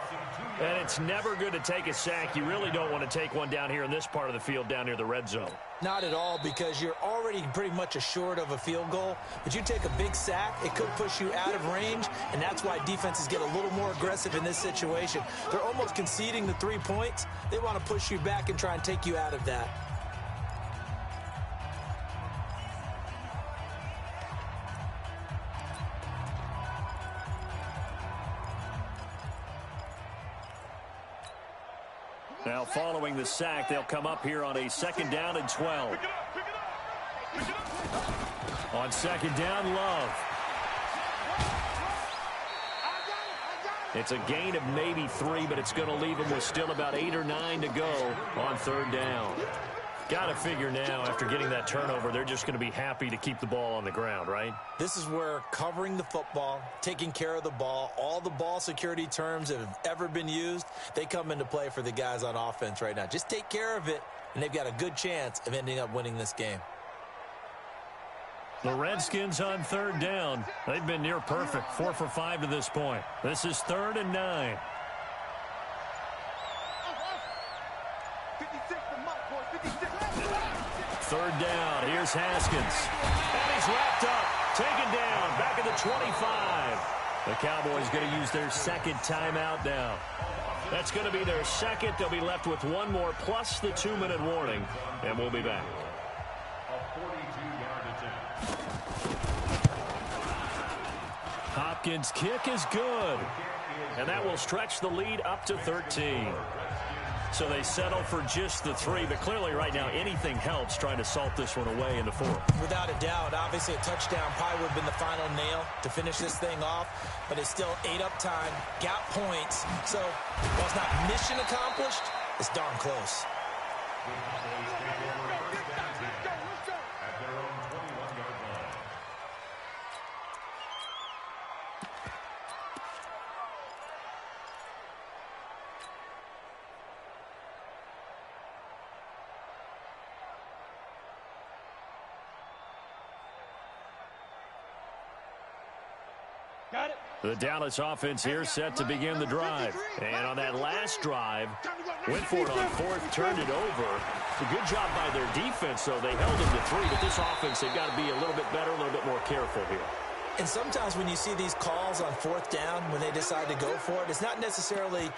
And it's never good to take a sack. You really don't want to take one down here in this part of the field down near the red zone. Not at all, because you're already pretty much assured of a field goal. But you take a big sack, it could push you out of range, and that's why defenses get a little more aggressive in this situation. They're almost conceding the 3 points. They want to push you back and try and take you out of that. Now following the sack, they'll come up here on a 2nd down and 12. On 2nd down, Love. It's a gain of maybe 3, but it's going to leave them with still about 8 or 9 to go on 3rd down. Got to figure now, after getting that turnover, they're just going to be happy to keep the ball on the ground, right? This is where covering the football, taking care of the ball, all the ball security terms that have ever been used, they come into play for the guys on offense right now. Just take care of it, and they've got a good chance of ending up winning this game. The Redskins on 3rd down. They've been near perfect, 4 for 5 to this point. This is 3rd and 9. 3rd down. Here's Haskins. And he's wrapped up. Taken down. Back at the 25. The Cowboys going to use their 2nd timeout now. That's going to be their 2nd. They'll be left with 1 more plus the 2-minute warning. And we'll be back. A 42-yard attempt. Hopkins' kick is good. And that will stretch the lead up to 13. So they settle for just the 3, but clearly right now anything helps trying to salt this one away in the 4th. Without a doubt, obviously a touchdown probably would have been the final nail to finish this thing off, but it's still ate up time, got points. So while it's not mission accomplished, it's darn close. At their own 21-yard line. Got it. The Dallas offense here set to begin the drive. And on that last drive, went for it on 4th, turned it over. A good job by their defense, though. They held them to 3, but this offense, they've got to be a little bit better, a little bit more careful here. And sometimes when you see these calls on 4th down, when they decide to go for it, it's not necessarily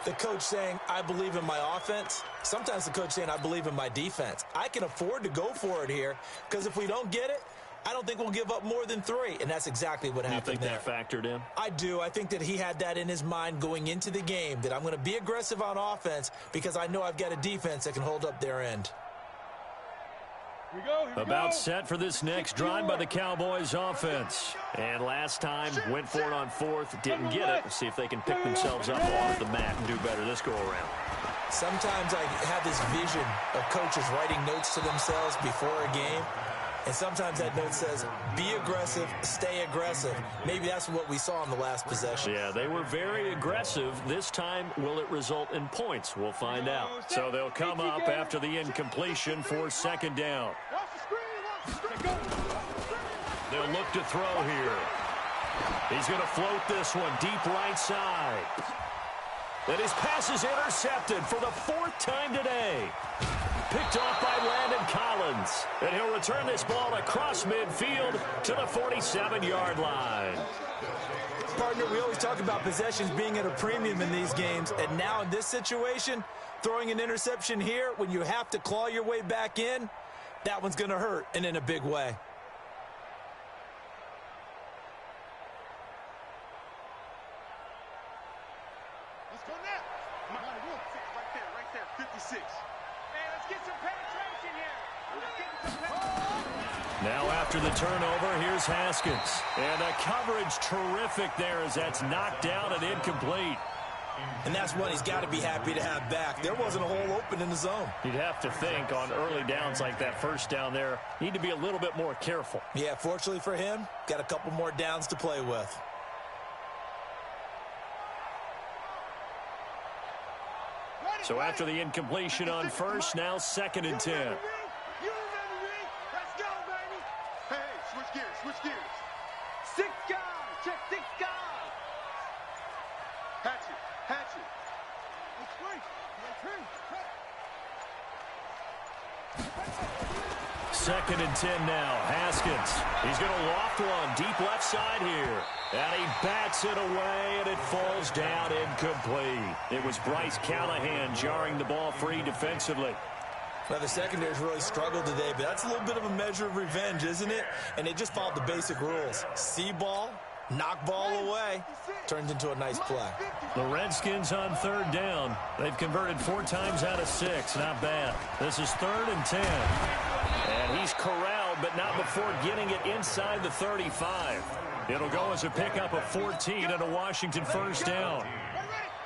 the coach saying, I believe in my offense. Sometimes the coach saying, I believe in my defense. I can afford to go for it here, because if we don't get it, I don't think we'll give up more than 3, and that's exactly what happened there. You think that factored in? I do. I think that he had that in his mind going into the game, that I'm going to be aggressive on offense because I know I've got a defense that can hold up their end. Here we go. About set for this next drive by the Cowboys offense. And last time, went for it on 4th, didn't get it. We'll see if they can pick themselves up off the mat and do better this go-around. Sometimes I have this vision of coaches writing notes to themselves before a game. And sometimes that note says, be aggressive, stay aggressive. Maybe that's what we saw in the last possession. Yeah, they were very aggressive. This time, will it result in points? We'll find out. So they'll come up after the incompletion for 2nd down. They'll look to throw here. He's going to float this one deep right side. And his pass is intercepted for the 4th time today. Picked off by Landon Collins. And he'll return this ball across midfield to the 47-yard line. Partner, we always talk about possessions being at a premium in these games. And now in this situation, throwing an interception here when you have to claw your way back in, that one's going to hurt, and in a big way. Let's go now. Come on, right there, 56. Let's get some penetration here. Now after the turnover, here's Haskins. And the coverage terrific there as that's knocked down and incomplete. And that's one he's got to be happy to have back. There wasn't a hole open in the zone. You'd have to think on early downs like that 1st down there, need to be a little bit more careful. Yeah, fortunately for him, got a couple more downs to play with. So after the incompletion on 1st, now 2nd and 10. You ready? Let's go, baby. gears. 6 guys. Check 6 guys. Hatchet. Hatchet. That's great. Second and 10 now. Haskins. He's going to loft one deep left side here. And he bats it away, and it falls down incomplete. It was Bryce Callahan jarring the ball free defensively. Now, the secondary's really struggled today, but that's a little bit of a measure of revenge, isn't it? And they just followed the basic rules. See ball, knock ball away. Turns into a nice play. The Redskins on third down. They've converted 4 times out of 6. Not bad. This is 3rd and 10. And he's corralled, but not before getting it inside the 35. It'll go as a pickup of 14 and a Washington first down.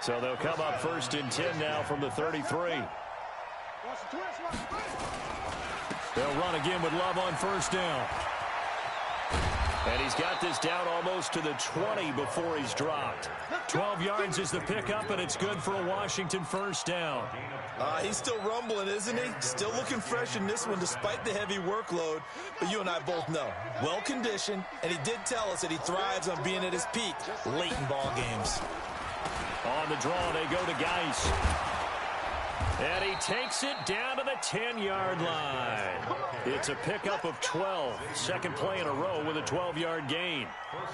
So they'll come up 1st and 10 now from the 33. They'll run again with Love on first down. And he's got this down almost to the 20 before he's dropped. 12 yards is the pickup, and it's good for a Washington first down. He's still rumbling, isn't he? Still looking fresh in this one despite the heavy workload. But you and I both know, well-conditioned, and he did tell us that he thrives on being at his peak late in ball games. On the draw, they go to Geis. And he takes it down to the 10-yard line. It's a pickup of 12. Second play in a row with a 12-yard gain.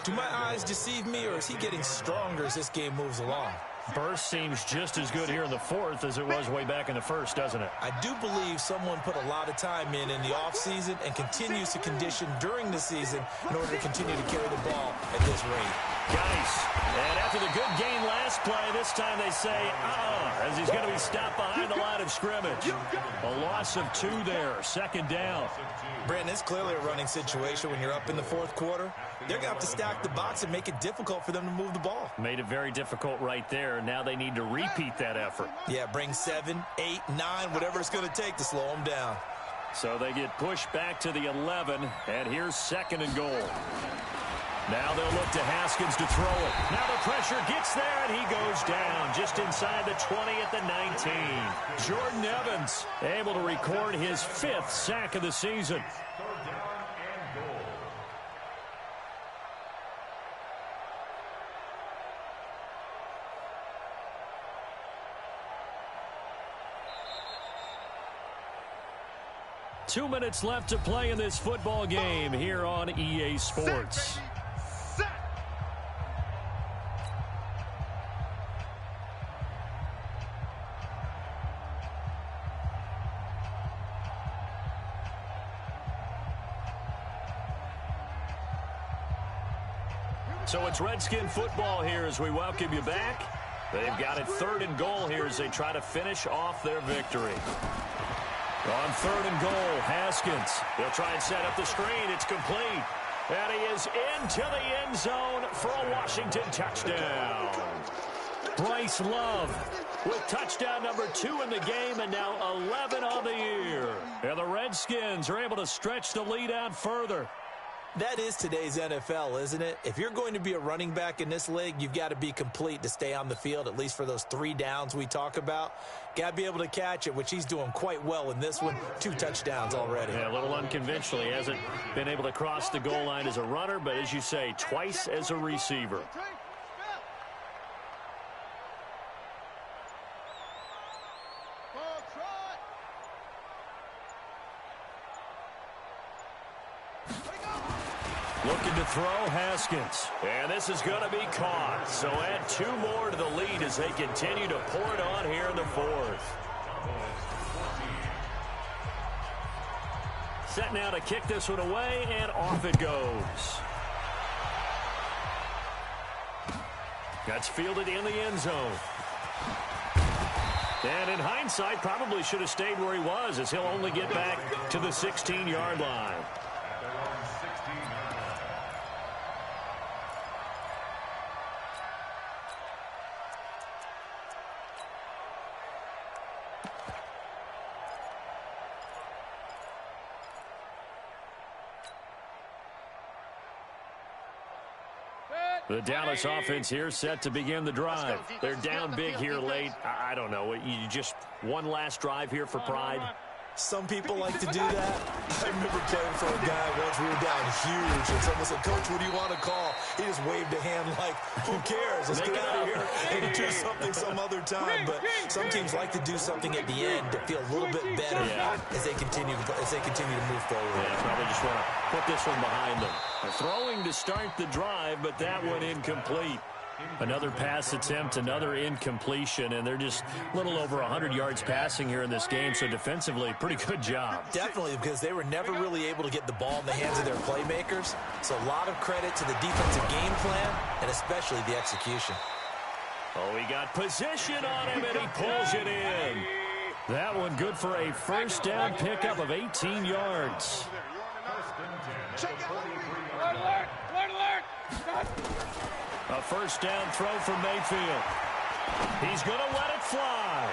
Do my eyes deceive me, or is he getting stronger as this game moves along? Burst seems just as good here in the 4th as it was way back in the 1st, doesn't it? I do believe someone put a lot of time in the offseason and continues to condition during the season in order to continue to carry the ball at this rate. Geis. And after the good gain last play, this time they say, as he's going to be stopped behind the line of scrimmage. A loss of 2 there. Second down. Brandon, it's clearly a running situation when you're up in the 4th quarter. They're going to have to stack the box and make it difficult for them to move the ball. Made it very difficult right there. Now they need to repeat that effort. Yeah, bring 7, 8, 9, whatever it's going to take to slow them down. So they get pushed back to the 11, and here's 2nd and goal. Now they'll look to Haskins to throw it. Now the pressure gets there, and he goes down just inside the 20 at the 19. Jordan Evans able to record his 5th sack of the season. 3rd down and goal. Two minutes left to play in this football game here on EA Sports. So it's Redskin football here as we welcome you back. They've got it 3rd and goal here as they try to finish off their victory. On 3rd and goal, Haskins. He'll try and set up the screen. It's complete. And he is into the end zone for a Washington touchdown. Bryce Love with touchdown number 2 in the game and now 11 on the year. And the Redskins are able to stretch the lead out further. That is today's NFL, isn't it? If you're going to be a running back in this league, you've got to be complete to stay on the field, at least for those 3 downs we talk about. Got to be able to catch it, which he's doing quite well in this one. 2 touchdowns already. Yeah, a little unconventional. He hasn't been able to cross the goal line as a runner, but as you say, twice as a receiver. Looking to throw, Haskins. And this is going to be caught. So add 2 more to the lead as they continue to pour it on here in the 4th. Set now to kick this one away, and off it goes. That's fielded in the end zone. And in hindsight, probably should have stayed where he was as he'll only get back to the 16-yard line. The Dallas offense here set to begin the drive. They're down big here late. I don't know. You just one last drive here for pride. Some people like to do that. I remember playing for a guy once. We were down huge, and someone said, "Coach, what do you want to call?" He just waved a hand like, "Who cares? Let's get out of here and do something some other time." But some teams like to do something at the end to feel a little bit better as they continue to move forward. Yeah, probably just want to put this one behind them. They're throwing to start the drive, but that one incomplete. Another pass attempt, another incompletion, and they're just a little over 100 yards passing here in this game, so defensively, pretty good job. Definitely, because they were never really able to get the ball in the hands of their playmakers, so a lot of credit to the defensive game plan and especially the execution. Oh, he got position on him, and he pulls it in. That one good for a first down pickup of 18 yards. A first down throw for Mayfield. He's going to let it fly.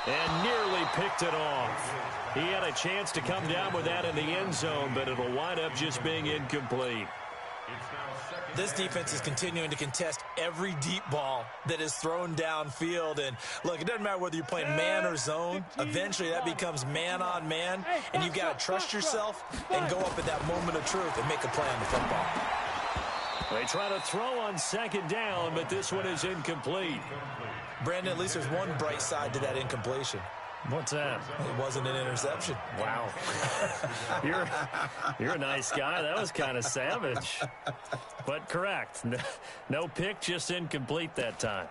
And nearly picked it off. He had a chance to come down with that in the end zone, but it'll wind up just being incomplete. This defense is continuing to contest every deep ball that is thrown downfield. And, look, it doesn't matter whether you're playing man or zone. Eventually, that becomes man-on-man, and you've got to trust yourself and go up at that moment of truth and make a play on the football. They try to throw on second down, but this one is incomplete. Brandon, at least there's one bright side to that incompletion. What's that? It wasn't an interception. Wow. You're a nice guy. That was kind of savage. But correct. No pick, just incomplete that time.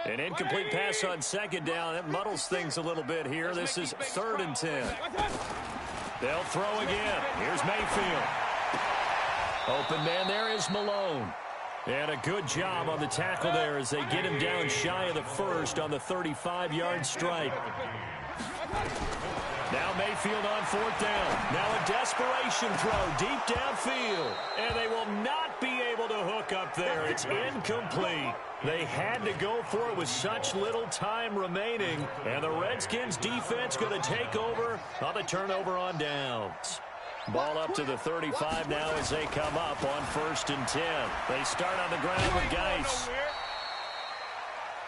An incomplete pass on second down. That muddles things a little bit here. This is 3rd and 10. They'll throw again. Here's Mayfield. Open man there is Malone. And a good job on the tackle there as they get him down shy of the first on the 35-yard strike. Now Mayfield on 4th down. Now a desperation throw deep downfield. And they will not be able to hook up there. It's incomplete. They had to go for it with such little time remaining. And the Redskins defense going to take over on the turnover on downs. Ball up to the 35 now as they come up on 1st and 10. They start on the ground with Geis.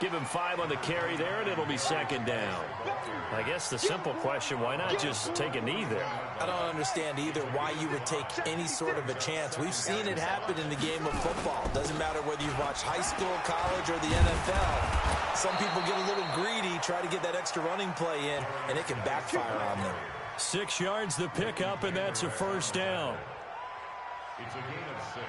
Give him 5 on the carry there, and it'll be 2nd down. I guess the simple question, why not just take a knee there? I don't understand either why you would take any sort of a chance. We've seen it happen in the game of football. Doesn't matter whether you've watched high school, college, or the NFL. Some people get a little greedy, try to get that extra running play in, and it can backfire on them. 6 yards the pickup, and that's a 1st down. It's a gain of 6.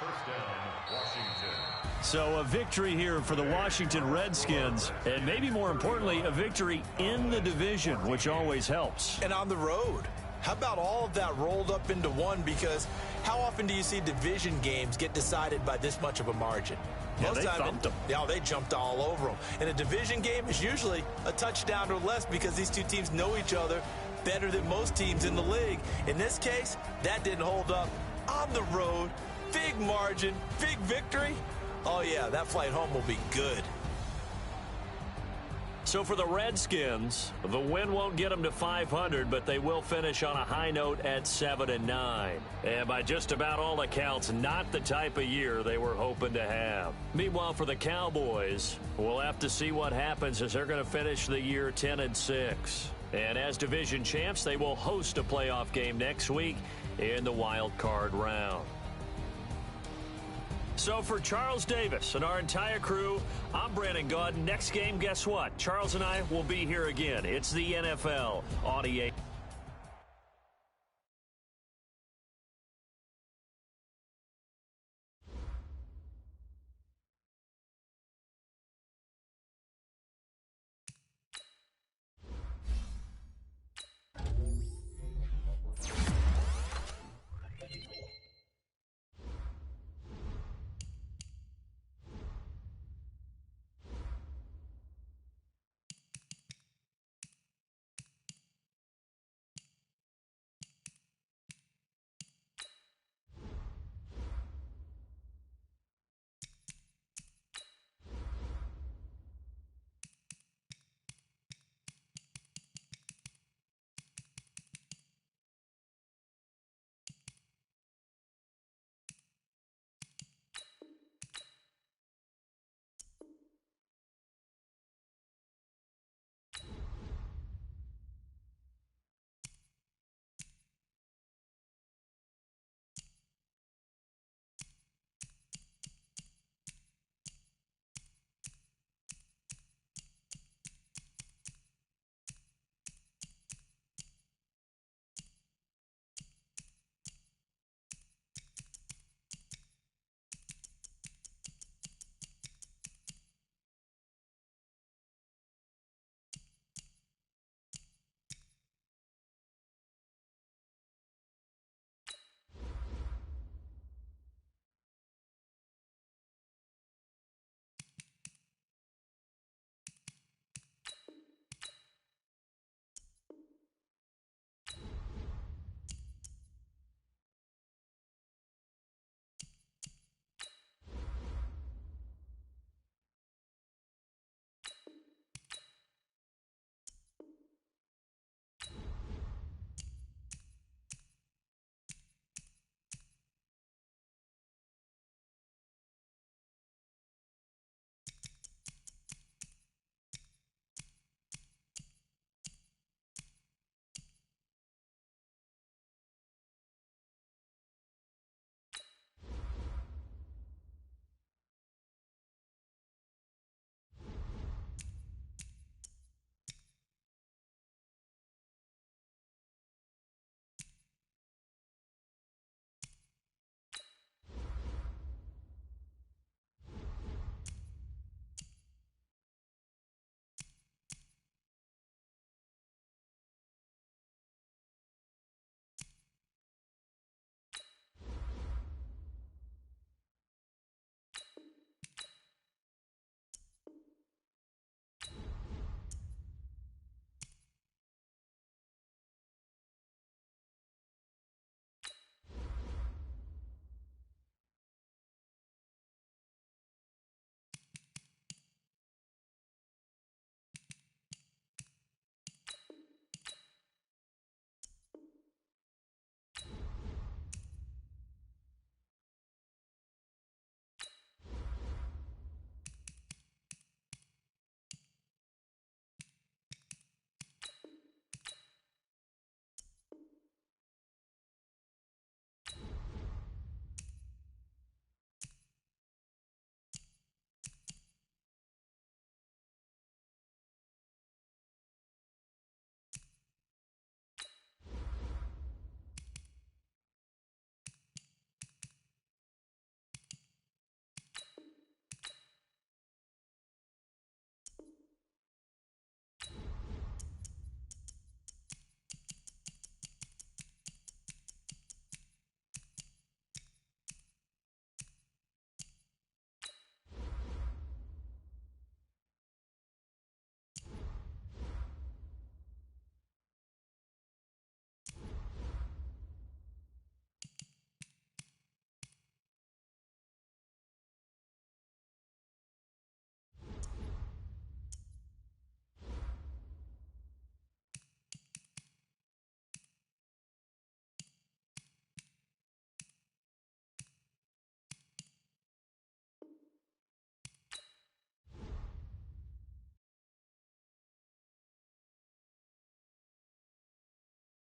1st down, Washington. So a victory here for the Washington Redskins, and maybe more importantly, a victory in the division, which always helps. And on the road. How about all of that rolled up into one? Because how often do you see division games get decided by this much of a margin? Yeah, they thumped them. Yeah, they jumped all over them. And a division game is usually a touchdown or less because these two teams know each other better than most teams in the league. In this case, that didn't hold up. On the road, big margin, big victory. Oh, yeah, that flight home will be good. So for the Redskins, the win won't get them to 500, but they will finish on a high note at 7-9. And by just about all accounts, not the type of year they were hoping to have. Meanwhile, for the Cowboys, we'll have to see what happens as they're going to finish the year 10-6. And as division champs, they will host a playoff game next week in the wild card round. So for Charles Davis and our entire crew, I'm Brandon Gaudin. Next game, guess what? Charles and I will be here again. It's the NFL on EA.